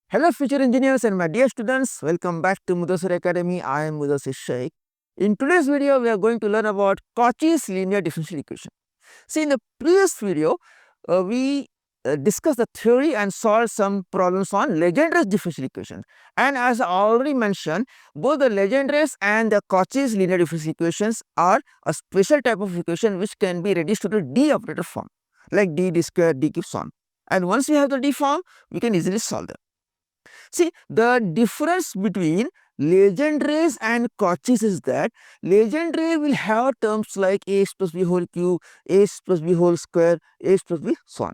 Hello future engineers and my dear students, welcome back to Mudassir Academy. I am Mudassir Sir. In today's video, we are going to learn about Cauchy's linear differential equation. See, in the previous video, we discussed the theory and solved some problems on Legendre's differential equations. And as I already mentioned, both the Legendre's and the Cauchy's linear differential equations are a special type of equation which can be reduced to the d operator form, like d square, d keeps on. And once we have the d form, we can easily solve them. See, the difference between Legendre's and Cauchy's is that Legendre will have terms like ax plus b whole cube, ax plus b whole square, ax plus b so on.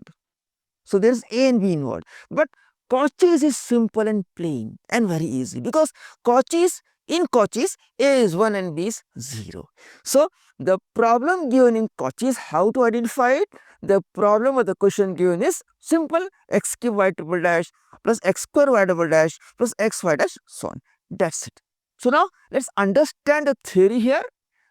So, there is a and b involved, but Cauchy's is simple and plain and very easy because in Cauchy's a is 1 and b is 0. So, the problem given in Cauchy's, how to identify it? The problem or the question given is simple: x cube y triple dash plus x square y double dash plus x y dash so on. That is it. So, now let us understand the theory here.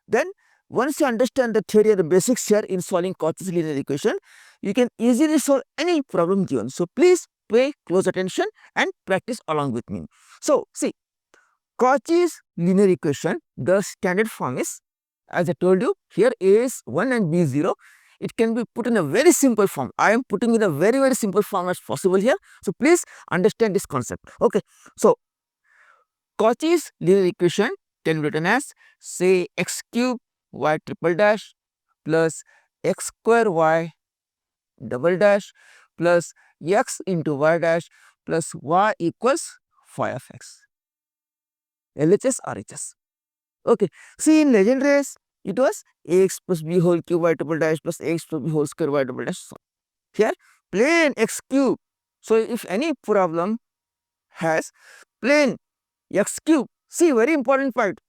Then once you understand the theory and the basics here in solving Cauchy's linear equation, you can easily solve any problem given. So, please pay close attention and practice along with me. So, see, Cauchy's linear equation, the standard form is, as I told you, here a is 1 and b is 0. It can be put in a very simple form. I am putting in a very simple form as possible here. So, please understand this concept. Okay. So, Cauchy's linear equation can be written as, say, x cube y triple dash plus x square y double dash plus x into y dash plus y equals phi of x. LHS, RHS. Okay. See, in Legendre's, it was ax plus b whole cube y double dash plus ax plus b whole square y double dash. So, here plain x cube. So, if any problem has plain x cube, see, very important part,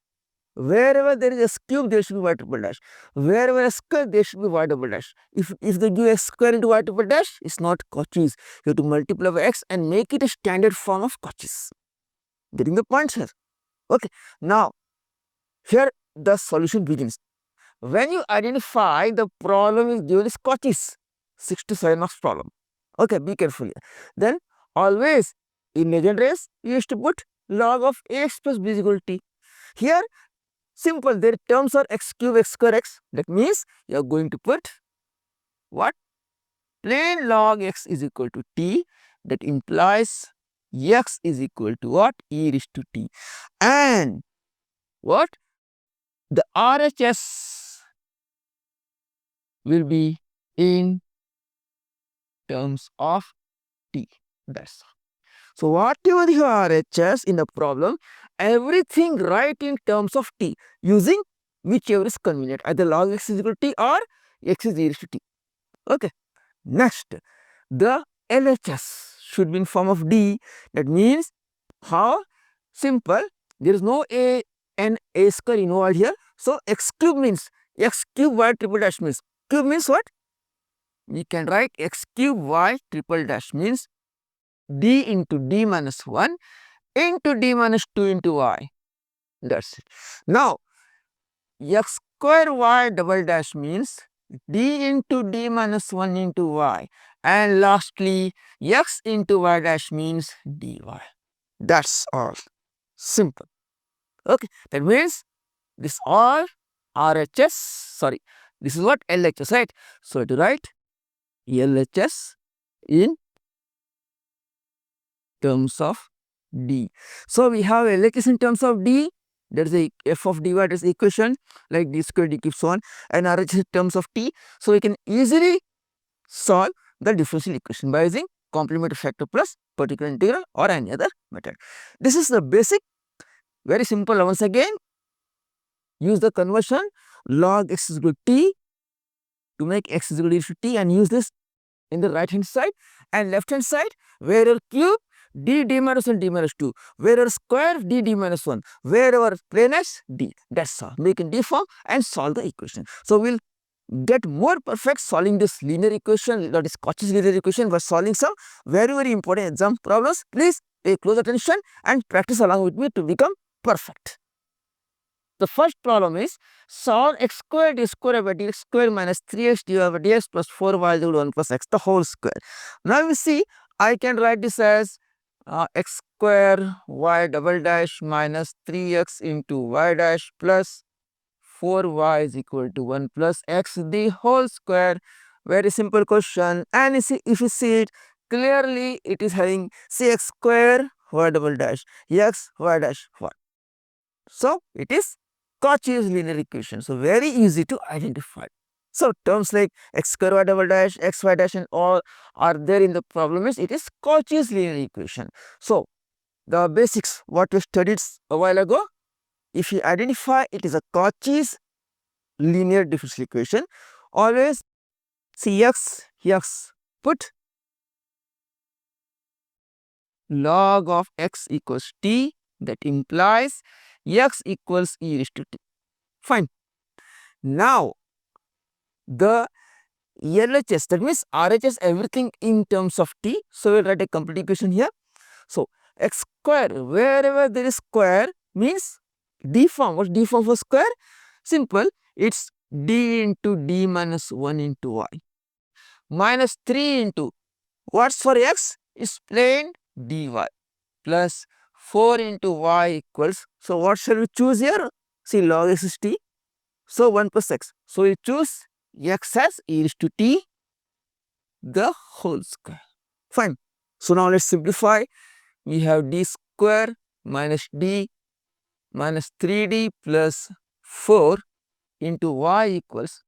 wherever there is x cube, there should be y triple dash. Wherever a square, there should be y double dash. If they give x square into y triple dash, it is not Cauchy's. You have to multiply by x and make it a standard form of Cauchy's. Getting the points here. Okay. Now, here the solution begins. When you identify the problem is given as Cauchy's, 6 to 7 marks problem. Okay, be careful here. Then always in Legendre's, you used to put log of ax plus b is equal to t. Here, simple, their terms are x cube, x square, x. That means you are going to put what? Plain log x is equal to t. That implies x is equal to what? E raised to t. And what? The RHS will be in terms of t. That's all. So, whatever the RHS in the problem, everything write in terms of t using whichever is convenient, either log x is equal to t or x is e raised to t. Okay. Next, the LHS should be in form of d. That means how? Simple. There is no a and a square involved here. So, x cube means x cube y triple dash means cube means what? We can write x cube y triple dash means d into d minus 1 into d minus 2 into y. That is it. Now, x square y double dash means d into d minus 1 into y, and lastly x into y dash means dy. That is all. Simple. Okay. That means this all RHS, sorry, this is what LHS, right? So, to write LHS in terms of d. So, we have LHS in terms of d, that is a f of dy, that is equation like d square d keeps on, and RHS in terms of t. So, we can easily solve the differential equation by using complementary factor plus particular integral or any other method. This is the basic, very simple. Once again, use the conversion log x is equal to t to make x is equal to t, and use this in the right hand side, and left hand side wherever cube d minus 1 d minus 2, wherever square d minus 1, wherever plane s d. That is all. Make in d form and solve the equation. So, we will get more perfect solving this linear equation, that is Cauchy's linear equation, by solving some very important exam problems. Please pay close attention and practice along with me to become perfect. The first problem is solve x square d square by dx square minus 3x dy by dx plus 4y equal to 1 plus x the whole square. Now, you see, I can write this as x square y double dash minus 3x into y dash plus 4y is equal to 1 plus x the whole square. Very simple question, and if you see it clearly, it is having c x square y double dash x y dash y. So it is Cauchy's linear equation. So very easy to identify. So terms like x square y double dash, x y dash and all are there in the problem is it is Cauchy's linear equation. So the basics what we studied a while ago, if you identify it is a Cauchy's linear differential equation, always see x put log of x equals t, that implies x equals e raised to t. Fine. Now the LHS, that means RHS everything in terms of t. So we will write a complete equation here. So x square, wherever there is square means d form. What's d form for square? Simple, it's d into d minus 1 into y minus 3 into what's for x is plain dy plus 4 into y equals. So what shall we choose here? See, log x is t. So 1 plus x. So we choose x as e raised to t the whole square. Fine. So now let's simplify. We have d square minus d minus 3d plus 4 into y equals.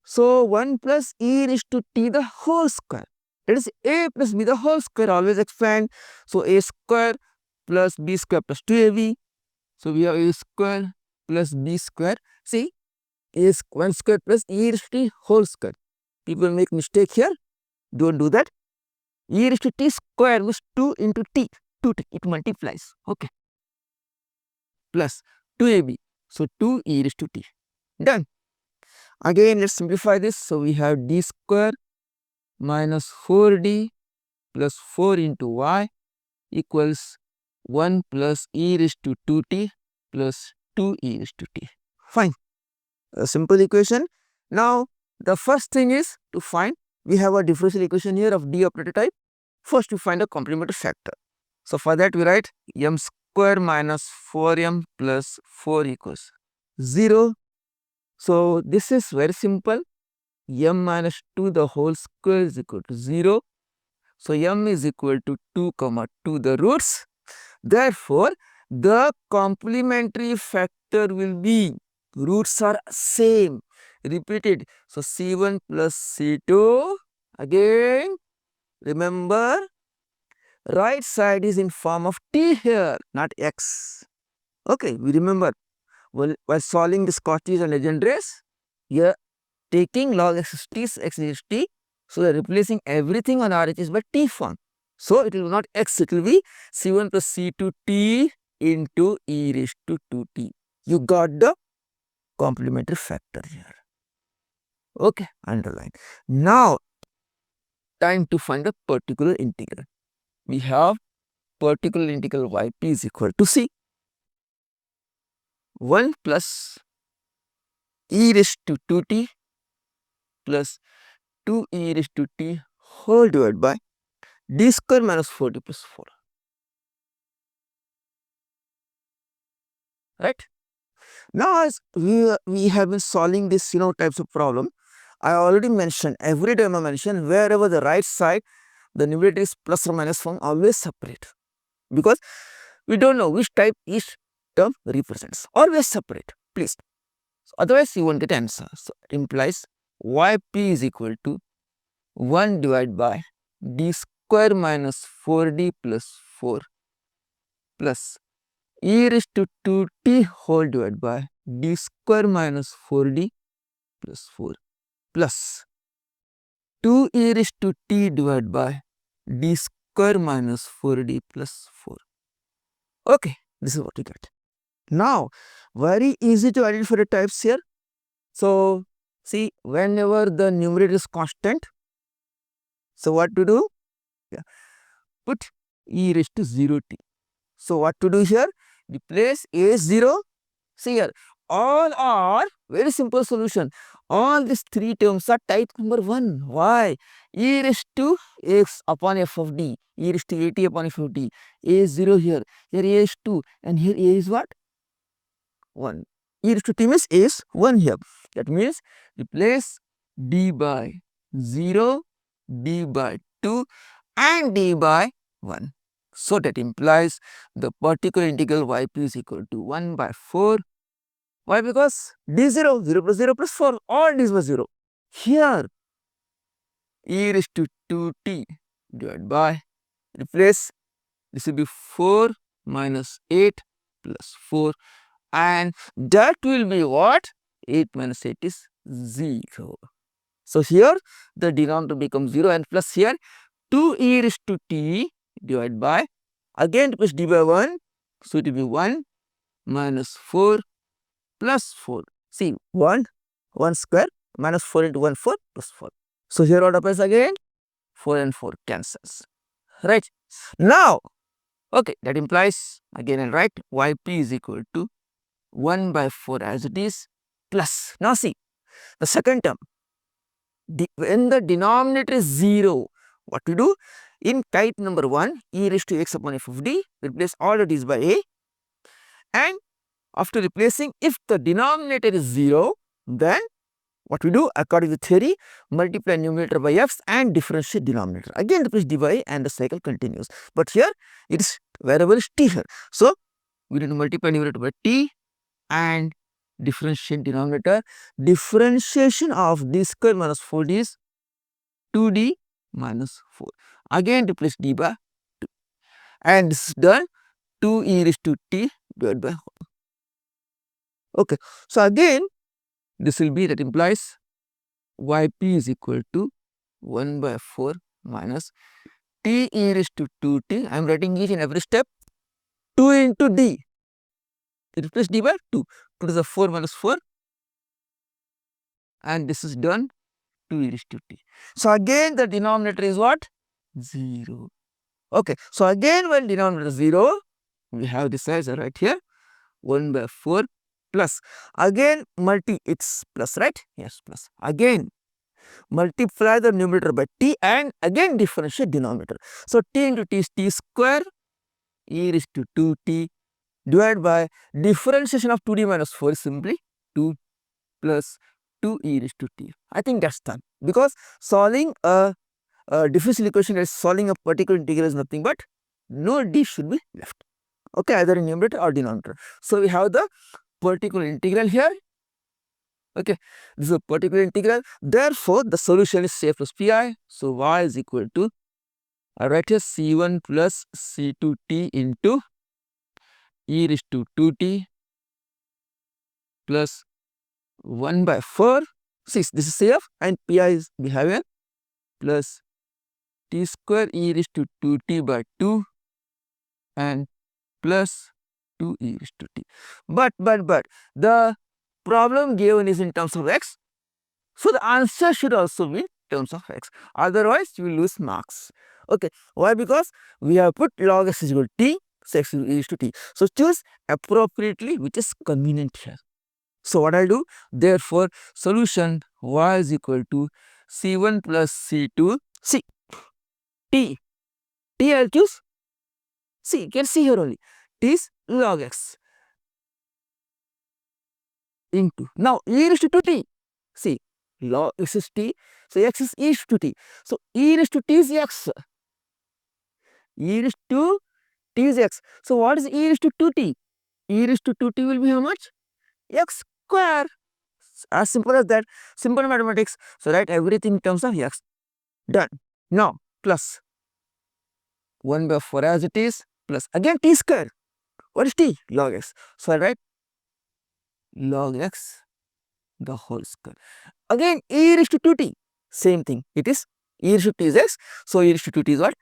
So 1 plus e raised to t the whole square. That is a plus b the whole square, always expand. So a square plus b square plus 2ab. So we have a square plus b square. See, is 1 square plus e raised to t whole square. People make mistake here. Don't do that. E raised to t square was 2 into t. 2t, it multiplies. Okay. Plus 2ab. So 2 e raised to t. Done. Again, let's simplify this. So we have d square minus 4d plus 4 into y equals 1 plus e raised to 2t plus 2 e raised to t. Fine. A simple equation. Now the first thing is to find, we have a differential equation here of d operator type. First we find a complementary factor. So for that we write m square minus 4m plus 4 equals 0. So this is very simple. M minus 2 the whole square is equal to 0. So m is equal to 2 comma 2 the roots. Therefore the complementary factor will be, roots are same, repeated. So c1 plus c2, again remember right side is in form of t here, not x. Okay, we remember while solving this Cauchy's and Legendres, here taking log x is t, x is t. So we are replacing everything on RHS by t form. So it will not x, it will be c1 plus c2 t into e raised to 2t. You got the complementary factor here. Okay, underline. Now time to find the particular integral. We have particular integral yp is equal to c 1 plus e raised to 2t plus 2 e raised to t whole divided by d square minus 4d plus 4. Right? Now as we have been solving this types of problem, I already mentioned, every time I mention, wherever the right side the numerator is plus or minus form, always separate, because we don't know which type each term represents. Always separate, please. So otherwise you won't get answer. So it implies yp is equal to 1 divided by d square minus 4d plus 4 plus e raised to 2t whole divided by d square minus 4d plus 4 plus 2 e raised to t divided by d square minus 4d plus 4. Okay, this is what you get. Now, very easy to identify the types here. So, see, whenever the numerator is constant, so what to do? Yeah. Put e raised to 0t. So what to do here? Replace a 0. See here, all are Very simple solution. All these three terms are type number 1. Why? E raised to x upon f of d, e raised to at upon f of d. A is 0 here, here a is 2, and here a is what? 1. E raised to t means a is 1 here. That means replace d by 0, d by 2 and d by 1. So that implies the particular integral yp is equal to 1 by 4. Why? Because d0, 0 plus 0 plus 4, all d's were 0. Here, e raised to 2t divided by, replace, this will be 4 minus 8 plus 4, and that will be what? 8 minus 8 is 0. So here the denominator becomes 0 and plus here 2 e raised to t divided by, again replace d by 1, so it will be 1 minus 4 plus 4. See, 1 square minus 4 into 1, 4 plus 4. So here what happens again? 4 and 4 cancels. Right. Now, okay, that implies again and write yp is equal to 1 by 4 as it is plus. Now see, the second term, when the denominator is 0, what we do? In type number 1, e raised to x upon f of d, replace all the d's by a, and after replacing, if the denominator is 0, then what we do according to theory, multiply numerator by f and differentiate denominator. Again replace d by a and the cycle continues. But here it is variable is t here. So we need to multiply numerator by t and differentiate denominator. Differentiation of d square minus 4d is 2d minus 4. Again replace d by 2. And this is done, 2 e raised to t divided by 4. Okay. So again this will be, that implies yp is equal to 1 by 4 minus t e raised to 2t. I am writing each and every step. 2 into d. Replace d by 2. 2 to the 4 minus 4. And this is done, 2 e raised to t. So again the denominator is what? 0. Okay. So again when denominator is 0, we have this as right here, 1 by 4 plus, again it's plus, right? Yes, plus. Again multiply the numerator by t and again differentiate denominator. So t into t is t square e raised to 2t divided by differentiation of 2d minus 4 is simply 2 plus 2 e raised to t. I think that's done, because solving a differential equation is solving a particular integral is nothing but no d should be left. Okay, either in numerator or denominator. So we have the particular integral here. Okay, this is a particular integral. Therefore, the solution is c plus pi. So y is equal to, I write here c1 plus c2t into e raised to 2t plus 1 by 4. See, this is CF and pi is we have a plus t square e raised to 2t by 2 and plus 2 e raised to t. But the problem given is in terms of x. So the answer should also be in terms of x. Otherwise, you will lose marks. Okay. Why? Because we have put log x is equal to t, so x is equal to t. So choose appropriately which is convenient here. So what I do? Therefore, solution y is equal to c1 plus c2, c, t, I will choose. See, you can see here only, t is log x into, now e raised to 2t, see, log x is t, so x is e raised to t, so e raised to t is x, e raised to t is x, so what is e raised to 2t? E raised to 2t will be how much? X square, as simple as that, simple mathematics. So write everything in terms of x, done. Now plus 1 by 4 as it is, plus again t square, what is t? Log x, so I write log x the whole square. Again e raised to 2t, same thing, it is e raised to t is x, so e raised to 2t is what?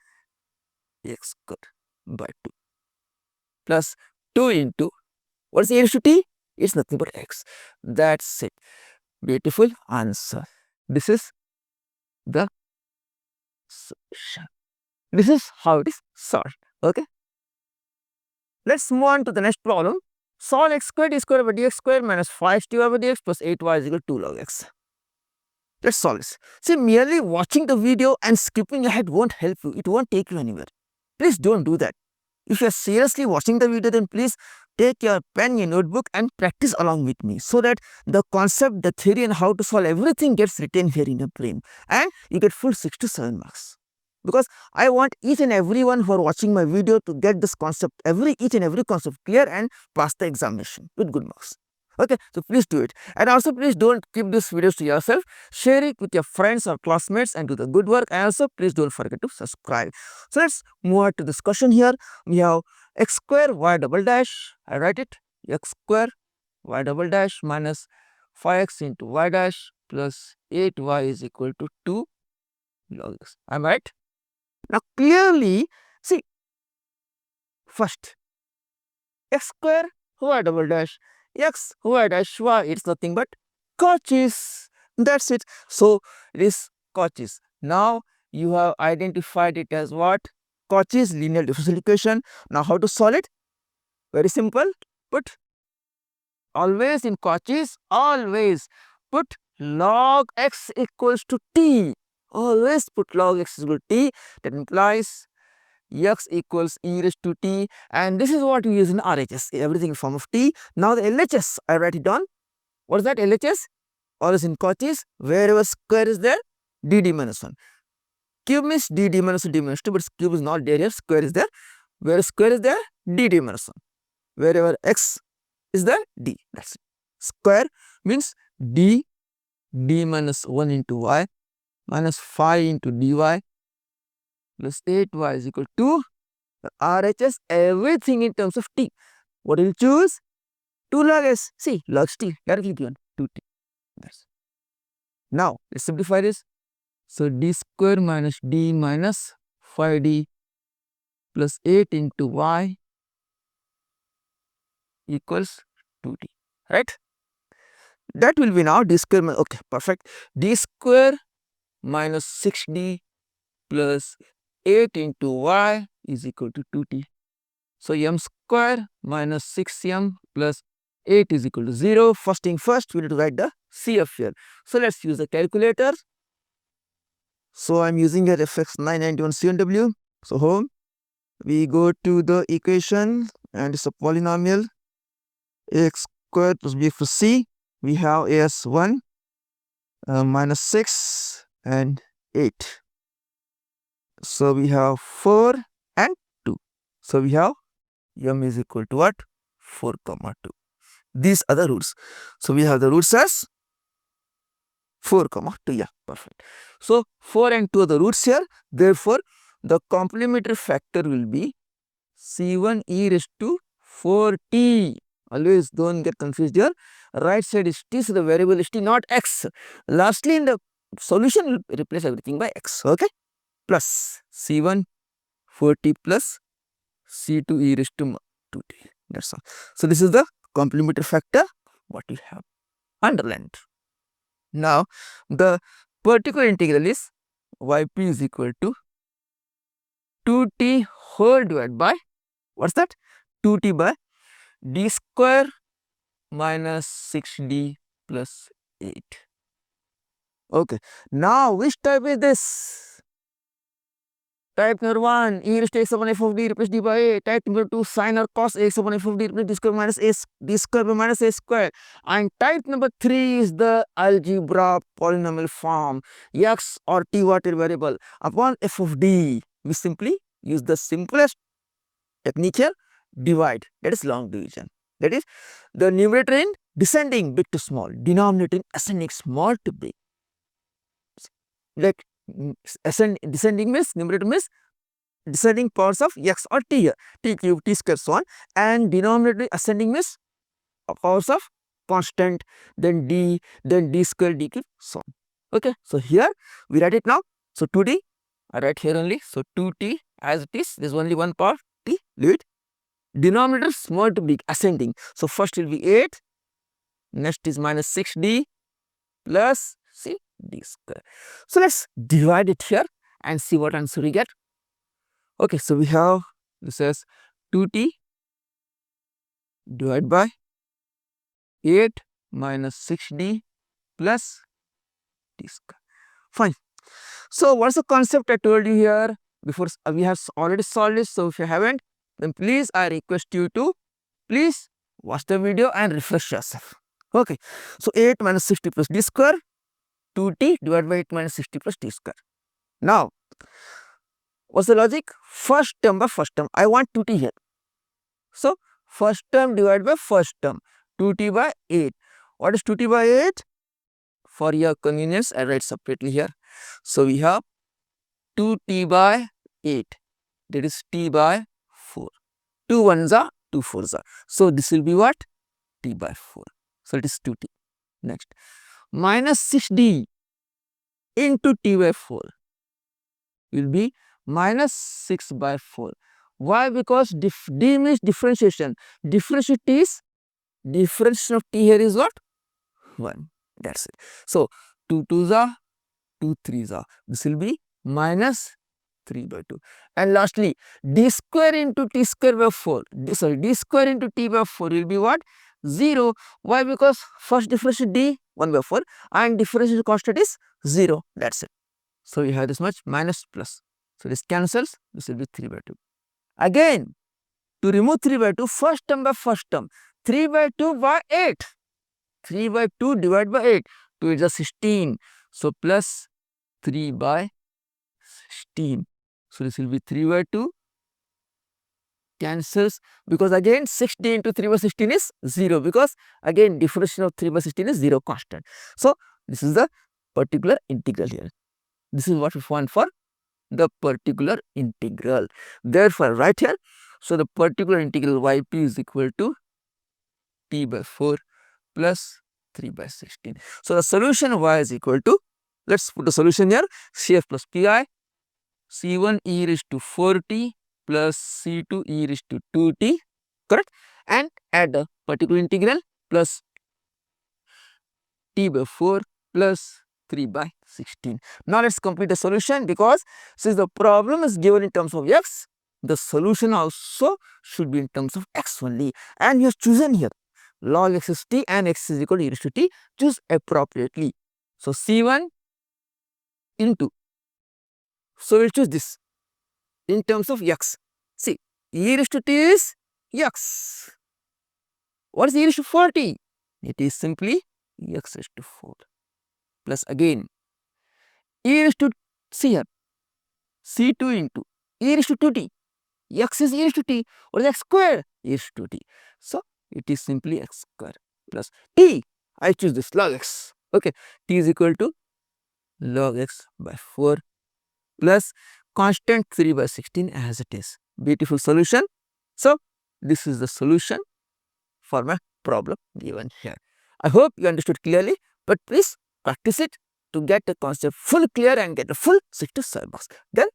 X square by 2 plus 2 into, what is e raised to t? It's nothing but x. That's it. Beautiful answer. This is the solution. This is how it is solved. Okay. Let's move on to the next problem. solve x square d square by dx square minus 5 dy by dx plus 8y is equal to 2 log x. Let's solve this. See, merely watching the video and skipping ahead won't help you. It won't take you anywhere. Please don't do that. If you are seriously watching the video, then please take your pen, your notebook and practice along with me so that the concept, the theory and how to solve everything gets written here in your brain and you get full 6 to 7 marks. Because I want each and everyone who are watching my video to get this concept, each and every concept clear and pass the examination with good marks. Okay, so please do it. And also please don't keep this videos to yourself. Share it with your friends or classmates and do the good work. And also please don't forget to subscribe. So let's move on to this question here. We have x square y double dash. I write it x square y double dash minus 5x into y dash plus 8y is equal to 2 log x. Am I right? Now clearly see, first x square y double dash x y dash y, it's nothing but cauchys. That's it. So it is cauchys. Now you have identified it as what? Cauchy's linear differential equation. Now how to solve it? Very simple. Put always in Cauchy's, always put log x equals to t. Always put log x equal to t. That implies x equals e raised to t, and this is what we use in RHS, everything in form of t. Now the LHS, I write it down. What is that LHS? Always in Cauchy's, wherever square is there, dd minus 1. Cube means dd minus 1, d minus 2, but cube is not there here, square is there. Where square is there, dd minus 1. Wherever x is there, d, that's it. Square means d minus 1 into y minus 5 into dy plus 8y is equal to RHS, everything in terms of t. What will you choose? 2 log s. See, log t directly given 2t. That's. Now let's simplify this. So d square minus d minus 5d plus 8 into y equals 2t. Right? That will be now d square. Okay, perfect. D square minus 6d plus 8 into y is equal to 2t. So m square minus 6m plus 8 is equal to 0. First thing first, we need to write the CF here. So let's use the calculator. So I'm using a FX 991 CNW. So home, we go to the equation and it's a polynomial x squared plus b plus c. We have as 1 minus 6 and 8. So we have 4 and 2. So we have m is equal to what? 4 comma 2. These are the roots. So we have the roots as 4 comma 2. Yeah, perfect. So 4 and 2 are the roots here. Therefore, the complementary factor will be C1 e raised to 4t. Always don't get confused here. Right side is t, so the variable is t, not x. Lastly, in the solution, we'll replace everything by x. Okay. Plus C1 4t plus C2 e raised to 2t. That's all. So this is the complementary factor what we have underlined. Now the particular integral is yp is equal to 2t whole divided by, what's that? 2t by d square minus 6d plus 8. Okay. Now which type is this? Type number 1, e raised to x upon f of d replace d by a. Type number 2, sin or cos x upon f of d replace d square minus a, d square by minus a square. And type number 3 is the algebra polynomial form, x or t whatever variable upon f of d. We simply use the simplest technique here, divide, that is long division. That is the numerator in descending big to small, denominator in ascending small to big. Like descending means, numerator means descending powers of x or t here, t cube, t square, so on, and denominator ascending means powers of constant, then d square, d cube, so on. Okay, so here we write it now. So 2d, I write here only. So 2t as it is, there is only one power t, leave it. Denominator small to big, ascending. So first will be 8, next is minus 6d plus c d square. So let's divide it here and see what answer we get. Okay, so we have this as 2t divided by 8 minus 6d plus t square. Fine. So, what is the concept I told you here before? We have already solved this. So, if you haven't, then please I request you to please watch the video and refresh yourself. Okay. So, 8 minus 60 plus d square 2t divided by 8 minus 60 plus t square. Now, what's the logic? First term by first term. I want 2t here. So, first term divided by first term 2t by 8. What is 2t by 8? For your convenience, I write separately here. So, we have 2t by 8, that is t by 4. 2 ones are 2 fours are. So, this will be what? T by 4. So, it is 2t. Next, minus 6d into t by 4 will be minus 6 by 4. Why? Because d means differentiation. Differentiation is differentiation of t here is what? 1. That's it. So, 2 2s are 2 3s are. This will be minus 3 by 2. And lastly, d square into t square by 4. D square into t by 4 will be what? 0. Why? Because first differentiation d 1 by 4 and differentiation constant is 0. That's it. So, we have this much minus plus. So, this cancels. This will be 3 by 2. Again, to remove 3 by 2, first term by first term, 3 by 2 by 8. 3 by 2 divided by 8. 2 is a 16. So, plus 3 by 16. So, this will be 3 by 2 cancels, because again 60 into 3 by 16 is 0, because again differentiation of 3 by 16 is 0 constant. So, this is the particular integral here. This is what we want for the particular integral. Therefore, right here, so the particular integral yp is equal to t by 4 plus 3 by 16. So, the solution y is equal to, let us put the solution here, cf plus pi, c1 e raised to 4t plus c2 e raised to 2t, correct, and add the particular integral plus t by 4 plus 3 by 16. Now, let us complete the solution, because since the problem is given in terms of x, the solution also should be in terms of x only, and you have chosen here log x is t and x is equal to e raised to t. Choose appropriately. So, c1 into, so we will choose this in terms of x. See, e raised to t is x. What is e raised to 4t? It is simply x raised to 4 plus again e raised to, see here, c2 into e raised to 2t. X is e raised to t. What is x square? E raised to t. So, it is simply x square plus t. I choose this log x. Okay, t is equal to log x by 4 plus constant 3 by 16 as it is. Beautiful solution. So, this is the solution for my problem given here. I hope you understood clearly, but please practice it to get the concept full clear and get the full 6-7 marks. Then,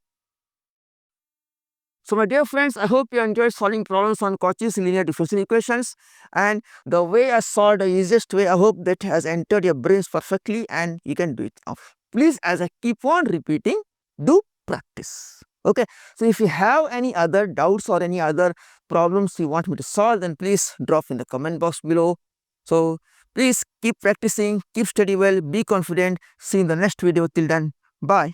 so my dear friends, I hope you enjoyed solving problems on Cauchy's linear differential equations, and the way I solved, the easiest way, I hope that has entered your brains perfectly and you can do it now. Please, as I keep on repeating, do practice. Okay. So, if you have any other doubts or any other problems you want me to solve, then please drop in the comment box below. So, please keep practicing, keep study well, be confident. See you in the next video. Till then, bye.